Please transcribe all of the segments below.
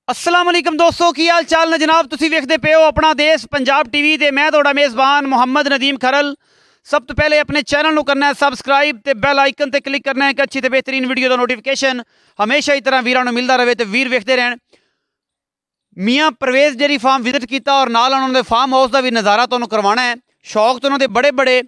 अस्सलाम वालेकुम दोस्तों की हाल चाल ने जनाब। तुसी वेखदे पे हो अपना देश पंजाब टीवी ते मैं तुहाडा मेज़बान मुहम्मद नदीम खरल। सब तो पहले अपने चैनल को करना है सबसक्राइब ते बैल आइकन ते क्लिक करना है कि अच्छी ते बेहतरीन वीडियो का नोटिफिकेशन हमेशा ही तरह वीरां नूं मिलता रहे तो वीर वेखते रहन। मियाँ परवेज़ डेयरी फार्म विजिट किया और नाल उन्होंने फार्म हाउस का भी नज़ारा तुहानूं करवाना है। शौक तो उन्होंने बड़े बड़े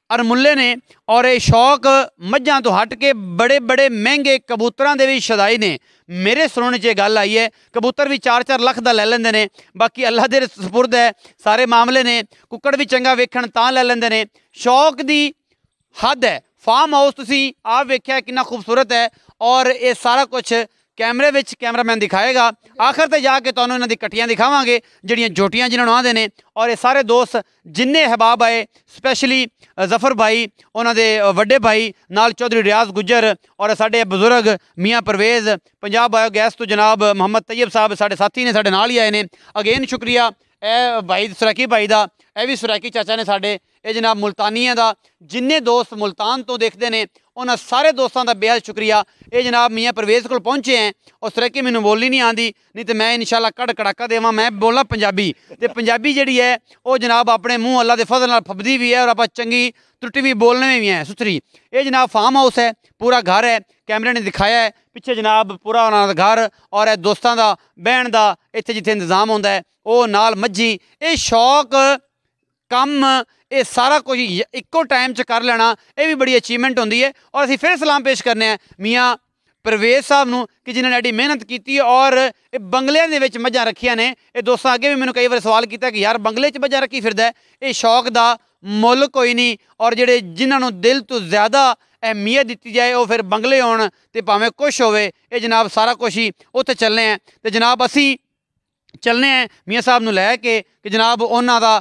अरमुले ने और ये शौक मझां तो हट के बड़े बड़े महंगे कबूतरों के भी शदाई ने। मेरे सुनने च गल आई है कबूतर भी 4-4 लाख का लै लेंदे ने, बाकी अल्लाह दे सपुर्द है सारे मामले ने। कुक्कड़ भी चंगा वेखण तां लै लेंदे ने। शौक दी हद है। फार्म हाउस तुसीं आप वेख्या कितना खूबसूरत है और ये सारा कुछ कैमरे विच कैमरामैन दिखाएगा। आखिर ते जाके तुहानूं इन्हां दी कट्टियां दिखावांगे जिहड़ियां जोटियां जिन्हां नूं आंदे ने। और ये सारे दोस्त जिन्ने अहबाब आए स्पैशली जफर भाई उन्हां दे वड्डे भाई नाल चौधरी रियाज गुज्जर और साडे बुजुर्ग मियाँ परवेज़ पंजाब बायोगैस तो जनाब मोहम्मद तैयब साहब साडे साथी ने साडे नाल ही आए ने। अगेन शुक्रिया ए भाई सुरैकी भाई दा, ए भी सुरैकी चाचा ने साडे, ये जनाब मुल्तानिया का। जिन्ने दोस्त मुल्तान तो देखते हैं उन्होंने सारे दोस्तों का बेहद शुक्रिया। ये जनाब मियाँ परवेज़ को पहुँचे हैं और सुरैकी मैनू बोलनी नहीं आती, नहीं तो मैं इंशाल्लाह कड़ कड़ाका देवां। मैं बोलना पंजाबी तो पंजाबी जी है वो जनाब अपने मूँह अल्लाह के फजल नाल फबदी भी है और आप चंगी त्रुटि भी बोलने में भी है सुथरी। ये जनाब फार्म हाउस है, पूरा घर है, कैमरे ने दिखाया है पिछे जनाब पूरा उन्होंने घर और दोस्तों का बहन का इत्थे जिथे इंतजाम होंदा है वो नाल मज्जी। ये शौक कम ये सारा कुछ इक्को टाइम च कर लेना ये भी बड़ी अचीवमेंट होंदी है। और असीं फिर सलाम पेश करने हैं मियाँ परवेज़ साहब नूं कि जिन्होंने एडी मेहनत की और बंगलियां दे विच मझां रखियां ने। ये दोस्तों अगे भी मैंने कई बार सवाल किया कि यार बंगले च मझां रखी फिरदा है, ये शौक का मुल कोई नहीं। और जिहड़े जिन्होंने दिल तो ज़्यादा अहमियत दी जाए वो फिर बंगले होण ते भावें कुछ होवे, ये जनाब सारा कुछ ही उत्थे चलने हैं। तो जनाब असीं चलने हैं मियाँ साहब नूं लैके कि जनाब उन्हां दा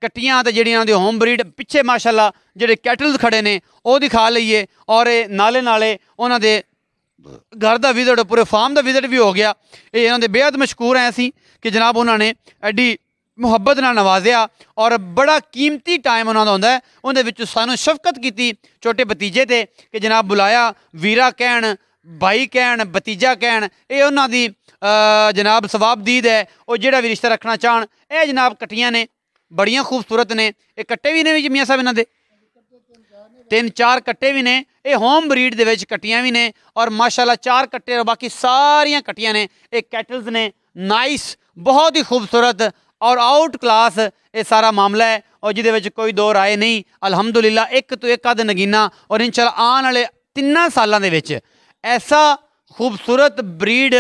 कट्टियां ते जिहड़ियां उन्हां दी होम ब्रीड पिछे माशाअल्लाह जिहड़े कैटल्स खड़े ने वो दिखा लईए और नाले नाले उन्हां दे घर का विजिट पूरे फार्म का विजिट भी हो गया। ये इन्हां दे बेहद मशकूर हैं असीं कि जनाब उन्होंने एडी मुहब्बत नाल नवाजिया और बड़ा कीमती टाइम उन्होंने होंदा है। उहदे विच सानूं शफकत की छोटे भतीजे ते कि जनाब बुलाया, वीरा कहण भाई कहण भतीजा कहण, ये उन्हां दी जनाब सवाबदीद है। और जिहड़ा भी रिश्ता रखना चाहन ये जनाब कट्टियां ने बड़ियां खूबसूरत ने। ये कट्टे भी ने मियाँ साहब इन्हां दे 3-4 कट्टे भी ने। ये होम ब्रीड दे विच कट्टियां भी ने और माशाअल्लाह 4 कट्टे और बाकी सारियां कट्टियां ने। ये कैटल्स ने नाइस बहुत ही खूबसूरत और आउट क्लास ये सारा मामला है और जिहदे विच कोई दो राय नहीं। अलहमदुलिल्लाह एक तो एक अद नगीना और इंशाअल्लाह आने वाले 3 सालों के विच ऐसा खूबसूरत ब्रीड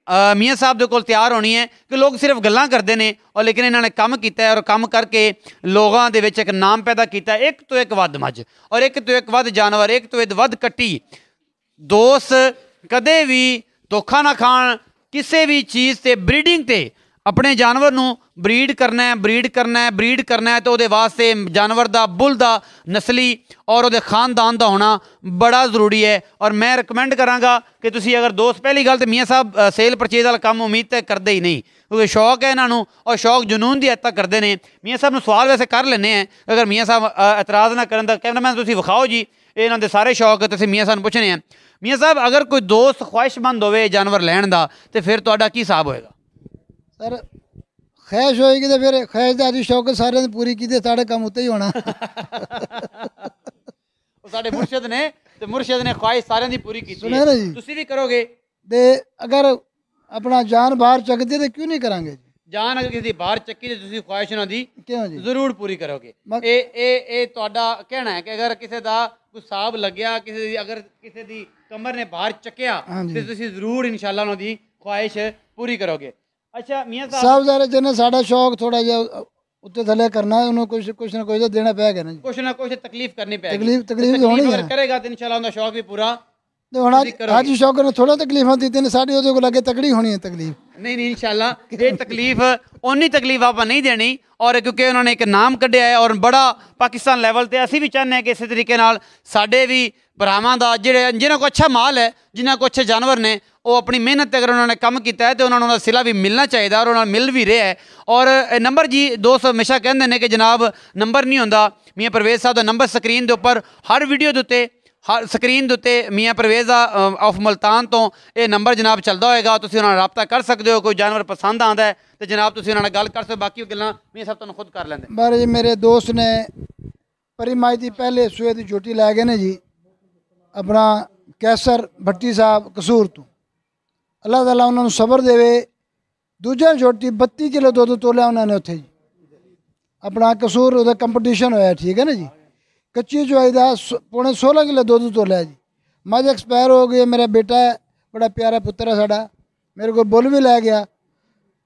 मियाँ साहब दे कोल तैयार होनी है कि लोग सिर्फ गल्लां करते हैं और लेकिन इन्होंने काम किया और काम करके लोगों के विच एक नाम पैदा किया। एक तो एक वध मझ और एक तो एक वध जानवर, एक तो एक वध कट्टी। दोस्त कदे भी धोखा ना खान किसी भी चीज़ से ब्रीडिंग ते अपने जानवर नूं ब्रीड करना है ब्रीड करना है तो वो वास्ते जानवर का बुल का नस्ली और वो खानदान का होना बड़ा जरूरी है। और मैं रिकमेंड कराँगा कि तुसी अगर दोस्त पहली गल तो मियाँ साहब सेल परचेज वाला काम उम्मीद तो करते ही नहीं क्योंकि शौक है इन्हों और शौक जुनून की हद तक करते हैं। मियाँ साहब सवाल वैसे कर लेने हैं अगर मियाँ साहब एतराज़ ना करन तो कैमरामैन तुसी विखाओ जी ये इन्होंने सारे शौक तुसी मियाँ साहब पुछने हैं। मियाँ साहब अगर कोई दोस्त ख्वाहिशमंद होवे जानवर लैण का तो फिर तुहाडा की हिसाब होएगा? सर ख्वाहिश होएगी तो फिर ख्वाहिश दी शौक सारे ने पूरी की साढ़े काम उत्ते ही होना। साडे मुर्शिद ने ते मुर्शिद ने ख्वाहिश सारे दी पूरी की सुने ना जी, तुसी भी करोगे ते अगर अपना जान बाहर चकदी तो क्यों नहीं करांगे जी? जान अगर किसी बाहर चक्की तो तुसी ख्वाहिश उन्हां दी क्यों जी जरूर पूरी करोगे। ए तुहाडा कहना है कि अगर किसी का कोई हिसाब लग्या किसी अगर किसी दी कमर ने बाहर चक्या तो तुसी जरूर इंशाअल्लाह उन्हां दी ख्वाहिश पूरी करोगे। अच्छा मियाँ साहब सारे जिन्हें साढ़ा शौक थोड़ा जिहा उत्ते थले करना है उन्होंने कुछ ना कुछ तो देना पेगा ना जी। कुछ ना कुछ तकलीफ करनी पेगी। तकलीफ होनी है करेगा तो इंशाअल्लाह उनका शौक भी पूरा तो हुण अज शौक ने थोड़ा तकलीफां दी ने साडी ओदे कोल अगे तकड़ी होनी है तकलीफ नहीं इंशाअल्लाह ये तकलीफ उन्नी तकलीफ आप नहीं देनी। और क्योंकि उन्होंने एक नाम कढ़िया है और बड़ा पाकिस्तान लैवल पर असी भी चाहते हैं कि इस तरीके नाल साडे भी भरावां दा जिन्हों को अच्छा माल है जिन्हों को अच्छे जानवर ने वो अपनी मेहनत अगर उन्होंने कम किया है तो उन्होंने सिला भी मिलना चाहिए और उन्होंने मिल भी रहा है। और नंबर जी दोस्त हमेशा कहते हैं कि जनाब नंबर नहीं होंदा। मियाँ परवेज़ साहब का नंबर स्क्रीन के उपर हर वीडियो के उत्ते ਹਰ ਸਕਰੀਨ ਦੇ ਉੱਤੇ ਮੀਆਂ ਪਰਵੇਜ਼ ਆਫ ਮੁਲਤਾਨ ਤੋਂ ਇਹ ਨੰਬਰ ਜਨਾਬ ਚੱਲਦਾ ਹੋਏਗਾ, ਤੁਸੀਂ ਉਹਨਾਂ ਨਾਲ ਰਾਬਤਾ ਕਰ ਸਕਦੇ ਹੋ। ਕੋਈ ਜਾਨਵਰ ਪਸੰਦ ਆਉਂਦਾ ਹੈ ਤੇ ਜਨਾਬ ਤੁਸੀਂ ਉਹਨਾਂ ਨਾਲ ਗੱਲ ਕਰ ਸਕਦੇ ਹੋ, ਬਾਕੀ ਉਹ ਗੱਲਾਂ ਮੀਆਂ ਸਾਹਿਬ ਤੁਹਾਨੂੰ ਖੁਦ ਕਰ ਲੈਂਦੇ। ਬਾਰੇ ਜੀ ਮੇਰੇ ਦੋਸਤ ਨੇ ਪਰੀ ਮਾਈ ਦੀ ਪਹਿਲੇ ਸੂਏ ਦੀ ਝੋਟੀ ਲੈ ਗਏ ਨੇ ਜੀ ਆਪਣਾ ਕੈਸਰ ਭੱਟੀ ਸਾਹਿਬ ਕਸੂਰ ਤੋਂ। ਅੱਲਾਹ ਤਾਲਾ ਉਹਨਾਂ ਨੂੰ ਸਬਰ ਦੇਵੇ। ਦੂਜਾ ਝੋਟੀ 32 ਕਿਲੋ ਦੁੱਧ ਤੋਲਿਆ ਉਹਨਾਂ ਨੇ ਉੱਥੇ ਜੀ ਆਪਣਾ ਕਸੂਰ, ਉਹਦਾ ਕੰਪੀਟੀਸ਼ਨ ਹੋਇਆ, ਠੀਕ ਹੈ ਨਾ ਜੀ। ਕੱਚੀ ਚੁਆਈ ਦਾ ਪੌਣੇ 16 ਕਿਲੋ ਦੁੱਧ ਤੋਲਿਆ ਜੀ। ਮੱਝ ਐਕਸਪਾਇਰ ਹੋ ਗਈ। ਮੇਰਾ ਬੇਟਾ ਹੈ, ਬੜਾ ਪਿਆਰਾ ਪੁੱਤਰ ਹੈ ਸਾਡਾ, ਮੇਰੇ ਕੋਲ ਬੁੱਲ ਵੀ ਲੈ ਗਿਆ,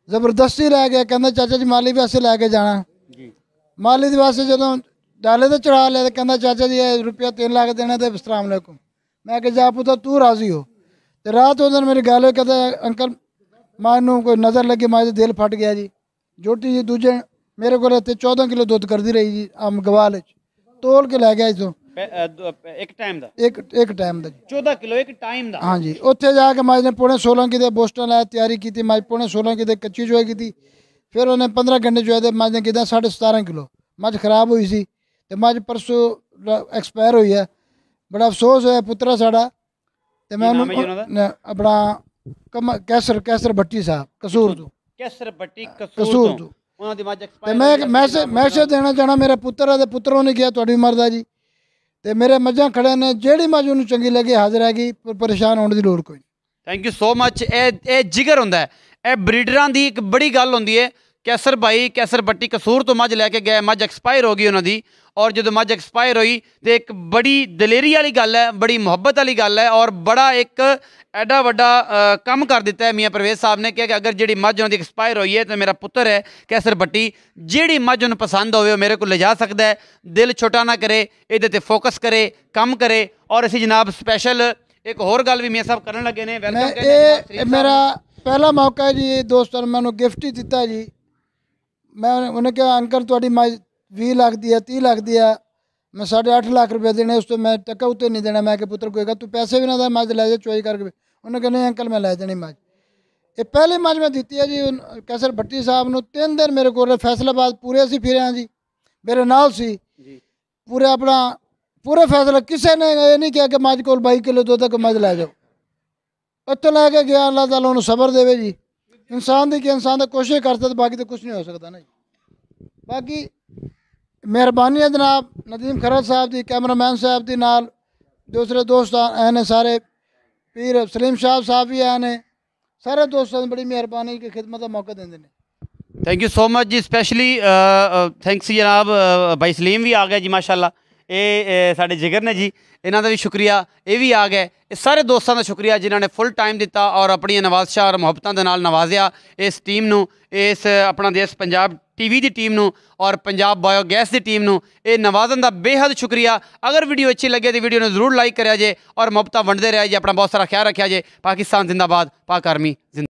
ਜ਼ਬਰਦਸਤੀ ਲੈ ਗਿਆ, ਕਹਿੰਦਾ ਚਾਚਾ ਜੀ ਮਾਲੀ ਵਾਸਤੇ ਲੈ ਕੇ ਜਾਣਾ ਜੀ। ਮਾਲੀ ਦੇ ਵਾਸਤੇ ਜਦੋਂ ਡਾਲੇ ਤੇ ਚੜਾ ਲਿਆ ਤੇ ਕਹਿੰਦਾ ਚਾਚਾ ਜੀ ਇਹ ਰੁਪਇਆ 3 ਲੱਖ ਦੇਣਾ ਤੇ ਅਸਲਾਮ ਵਾਲੇकुम। ਮੈਂ ਕਿ ਜਾ ਪੁੱਤਰ ਤੂੰ ਰਾਜ਼ੀ ਹੋ। ਤੇ ਰਾਤ ਉਹ ਦਿਨ ਮੇਰੀ ਗੱਲ ਹੋਈ, ਕਹਿੰਦਾ ਅੰਕਲ ਮਾਂ ਨੂੰ ਕੋਈ ਨਜ਼ਰ ਲੱਗੀ, ਮਾਂ ਦਾ ਦਿਲ ਫਟ ਗਿਆ ਜੀ। ਝੋਟੀ ਜੀ ਦੂਜੇ ਮੇਰੇ ਕੋਲ ਇੱਥੇ 14 ਕਿਲੋ ਦੁੱਧ ਕਰਦੀ ਰਹੀ ਜੀ ਆਮ ਗਵਾਲ ਵਿੱਚ, ਤੋਲ ਕੇ ਲੈ ਗਿਆ ਇੱਥੋਂ ਇੱਕ ਟਾਈਮ ਦਾ ਇੱਕ ਟਾਈਮ ਦਾ ਜੀ 14 ਕਿਲੋ ਇੱਕ ਟਾਈਮ ਦਾ। ਹਾਂਜੀ ਉੱਥੇ ਜਾ ਕੇ ਮੱਝ ਨੇ ਪੌਣੇ 16 ਕਿਤੇ ਬੋਸਟਨ ਲਾਇਆ, ਤਿਆਰੀ ਕੀਤੀ। ਮੱਝ ਪੌਣੇ 16 ਕਿਤੇ ਕੱਚੀ ਚੋਈ ਕੀਤੀ। ਫਿਰ ਉਹਨੇ 15 ਘੰਟੇ ਚੋਏ ਤੇ ਮੱਝ ਨੇ ਕੀਤਾ 17.5 ਕਿਲੋ। ਮੱਝ ਖਰਾਬ ਹੋਈ ਸੀ ਤੇ ਮੱਝ ਪਰਸੋਂ ਐਕਸਪਾਇਰ ਹੋਈ ਹੈ। ਬੜਾ ਅਫਸੋਸ ਹੋਇਆ ਪੁੱਤਰਾ ਸਾਡਾ। ਤੇ ਮੈਂ ਉਹਨੂੰ ਆਪਣਾ ਕੈਸਰ ਭੱਟੀ ਸਾਹਿਬ ਕਸੂਰ ਤੋਂ, ਕੈਸਰ ਭੱਟੀ ਕਸੂਰ ਤੋਂ ਉਹਨਾਂ ਦੀ ਮੱਝ ਤੇ ਮੈਂ ਮੈਸੇਜ ਦੇਣਾ ਚਾਹਣਾ ਮੇਰੇ ਪੁੱਤਰ ਹੈ ਤੇ ਪੁੱਤਰੋਂ ਨੇ ਕਿਹਾ ਤੁਹਾਡੀ ਉਮਰ ਦਾ ਜੀ। ਤੇ ਮੇਰੇ ਮੱਝਾਂ ਖੜੇ ਨੇ, ਜਿਹੜੀ ਮੱਝ ਉਹਨੂੰ ਚੰਗੀ ਲੱਗੇ ਹਾਜ਼ਰ ਹੈਗੀ, ਪਰੇਸ਼ਾਨ ਹੋਣ ਦੀ ਲੋੜ ਕੋਈ ਨਹੀਂ। ਥੈਂਕ ਯੂ ਸੋ ਮੱਚ। ਇਹ ਜਿਗਰ ਹੁੰਦਾ ਹੈ, ਇਹ ਬਰੀਡਰਾਂ ਦੀ ਇੱਕ ਬੜੀ ਗੱਲ ਹੁੰਦੀ ਹੈ। ਕੈਸਰ ਭਾਈ ਕੈਸਰ ਭੱਟੀ ਕਸੂਰ ਤੋਂ ਮੱਝ ਲੈ ਕੇ ਗਏ, ਮੱਝ ਐਕਸਪਾਇਰ ਹੋ ਗਈ ਉਹਨਾਂ ਦੀ। ਔਰ ਜਦੋਂ ਮੱਝ ਐਕਸਪਾਇਰ ਹੋਈ ਤੇ ਇੱਕ ਬੜੀ ਦਲੇਰੀ ਵਾਲੀ ਗੱਲ ਹੈ, ਬੜੀ ਮੁਹੱਬਤ ਵਾਲੀ ਗੱਲ ਹੈ, ਔਰ ਬੜਾ ਇੱਕ ਐਡਾ ਵੱਡਾ ਕੰਮ ਕਰ ਦਿੱਤਾ ਹੈ ਮੀਆਂ ਪਰਵੇਜ਼ ਸਾਹਿਬ ਨੇ ਕਿ ਅਗਰ ਜਿਹੜੀ ਮੱਝ ਉਹਨਾਂ ਦੀ ਐਕਸਪਾਇਰ ਹੋਈ ਹੈ ਤਾਂ ਮੇਰਾ ਪੁੱਤਰ ਹੈ ਕੈਸਰ ਭੱਟੀ, ਜਿਹੜੀ ਮੱਝ ਉਹਨੂੰ ਪਸੰਦ ਹੋਵੇ ਉਹ ਮੇਰੇ ਕੋਲ ਲਿਜਾ ਸਕਦਾ ਹੈ। ਦਿਲ ਛੋਟਾ ਨਾ ਕਰੇ, ਇਹਦੇ ਤੇ ਫੋਕਸ ਕਰੇ, ਕੰਮ ਕਰੇ। ਔਰ ਅਸੀਂ ਜਨਾਬ ਸਪੈਸ਼ਲ ਇੱਕ ਹੋਰ ਗੱਲ ਵੀ ਮੀਆਂ ਸਾਹਿਬ ਕਰਨ ਲੱਗੇ ਨੇ। ਇਹ ਮੇਰਾ ਪਹਿਲਾ ਮੌਕਾ ਹੈ ਜੀ। ਦੋਸਤਾਂ ਨੇ ਮੈਨੂੰ ਗਿਫਟ ਹੀ ਦਿੱਤਾ ਜੀ। ਮੈਂ ਉਹਨੇ ਕਿਹਾ ਅੰਕਲ ਤੁਹਾਡੀ ਮੱਝ 20 ਲੱਖ ਦੀ ਹੈ, 30 ਲੱਖ ਦੀ ਆ, ਮੈਂ 8.5 ਲੱਖ ਰੁਪਏ ਦੇਣੇ, ਉਸ ਤੋਂ ਮੈਂ ਟੱਕਾ ਉੱਤੇ ਨਹੀਂ ਦੇਣਾ। ਮੈਂ ਕਿ ਪੁੱਤਰ ਕੋਈ ਤੂੰ ਪੈਸੇ ਵੀ ਨਾ ਦਾ, ਮੱਝ ਲੈ ਜਾ ਚੋਈ ਕਰਕੇ। ਉਹਨੇ ਕਹਿੰਦੇ ਅੰਕਲ ਮੈਂ ਲੈ ਜਾਣੀ ਮੱਝ। ਇਹ ਪਹਿਲੀ ਮੱਝ ਮੈਂ ਦਿੱਤੀ ਹੈ ਜੀ ਕੈਸਰ ਭੱਟੀ ਸਾਹਿਬ ਨੂੰ। 3 ਦਿਨ ਮੇਰੇ ਕੋਲ ਫੈਸਲਾਬਾਦ ਪੂਰੇ ਅਸੀਂ ਫਿਰੇ ਹਾਂ ਜੀ, ਮੇਰੇ ਨਾਲ ਸੀ ਪੂਰੇ ਆਪਣਾ ਪੂਰੇ ਫੈਸਲਾ। ਕਿਸੇ ਨੇ ਇਹ ਨਹੀਂ ਕਿਹਾ ਕਿ ਮੱਝ ਕੋਲ 22 ਕਿਲੋ ਦੁੱਧ ਤੱਕ ਮੱਝ ਲੈ ਜਾਓ। ਉੱਥੇ ਲੈ ਕੇ ਗਿਆ। ਅੱਲਾਹ ਤਾਲਾ ਉਹਨੂੰ ਸਬਰ ਦੇਵੇ ਜੀ। ਇਨਸਾਨ ਦੀ ਕਿ ਇਨਸਾਨ ਦਾ ਕੋਸ਼ਿਸ਼ ਕਰਦਾ ਤਾਂ ਬਾਕੀ ਤਾਂ ਕੁਛ ਨਹੀਂ ਹੋ ਸਕਦਾ ਨਾ ਜੀ। ਬਾਕੀ ਮਿਹਰਬਾਨੀ ਹੈ ਜਨਾਬ ਨਦੀਮ ਖਰਲ ਸਾਹਿਬ ਦੀ, ਕੈਮਰਾਮੈਨ ਸਾਹਿਬ ਦੀ, ਨਾਲ ਦੂਸਰੇ ਦੋਸਤ ਆਏ ਨੇ ਸਾਰੇ, ਪੀਰ ਸਲੀਮ ਸ਼ਾਹ ਸਾਹਿਬ ਵੀ ਆਏ ਨੇ। ਸਾਰੇ ਦੋਸਤਾਂ ਦੀ ਬੜੀ ਮਿਹਰਬਾਨੀ ਕਿ ਖਿਦਮਤ ਦਾ ਮੌਕਾ ਦਿੰਦੇ ਨੇ। ਥੈਂਕ ਯੂ ਸੋ ਮਚ ਜੀ। ਸਪੈਸ਼ਲੀ ਥੈਂਕਸ ਜਨਾਬ ਭਾਈ ਸਲੀਮ ਵੀ ਆ ਗਿਆ ਜੀ ਮਾਸ਼ਾਅੱਲਾ। ਇਹ ਸਾਡੇ ਜਿਗਰ ਨੇ ਜੀ, ਇਹਨਾਂ ਦਾ ਵੀ ਸ਼ੁਕਰੀਆ। ਇਹ ਵੀ ਆ ਗਏ। ਇਹ ਸਾਰੇ ਦੋਸਤਾਂ ਦਾ ਸ਼ੁਕਰੀਆ ਜਿਨ੍ਹਾਂ ਨੇ ਫੁੱਲ ਟਾਈਮ ਦਿੱਤਾ ਔਰ ਆਪਣੀਆਂ ਨਵਾਜ਼ਸ਼ਾਹ ਔਰ ਮੁਹੱਬਤਾਂ ਦੇ ਨਾਲ ਨਵਾਜ਼ਿਆ ਇਸ ਟੀਮ ਨੂੰ, ਇਸ ਆਪਣਾ ਦੇਸ਼ ਪੰਜਾਬ TV ਦੀ ਟੀਮ ਨੂੰ ਔਰ ਪੰਜਾਬ ਬਾਇਓਗੈਸ ਦੀ ਟੀਮ ਨੂੰ। ਇਹ ਨਵਾਜ਼ਨ ਦਾ ਬੇਹੱਦ ਸ਼ੁਕਰੀਆ। ਅਗਰ ਵੀਡੀਓ ਅੱਛੀ ਲੱਗੇ ਤਾਂ ਵੀਡੀਓ ਨੂੰ ਜ਼ਰੂਰ ਲਾਈਕ ਕਰਿਆ ਜੇ ਔਰ ਮੁਹੱਬਤਾਂ ਵੰਡਦੇ ਰਿਹਾ ਜੇ। ਆਪਣਾ ਬਹੁਤ ਸਾਰਾ ਖਿਆਲ ਰੱਖਿਆ ਜੇ। ਪਾਕਿਸਤਾਨ ਜ਼ਿੰਦਾਬਾਦ, ਪਾਕ ਆਰਮੀ ਜ਼ਿੰਦਾਬਾਦ।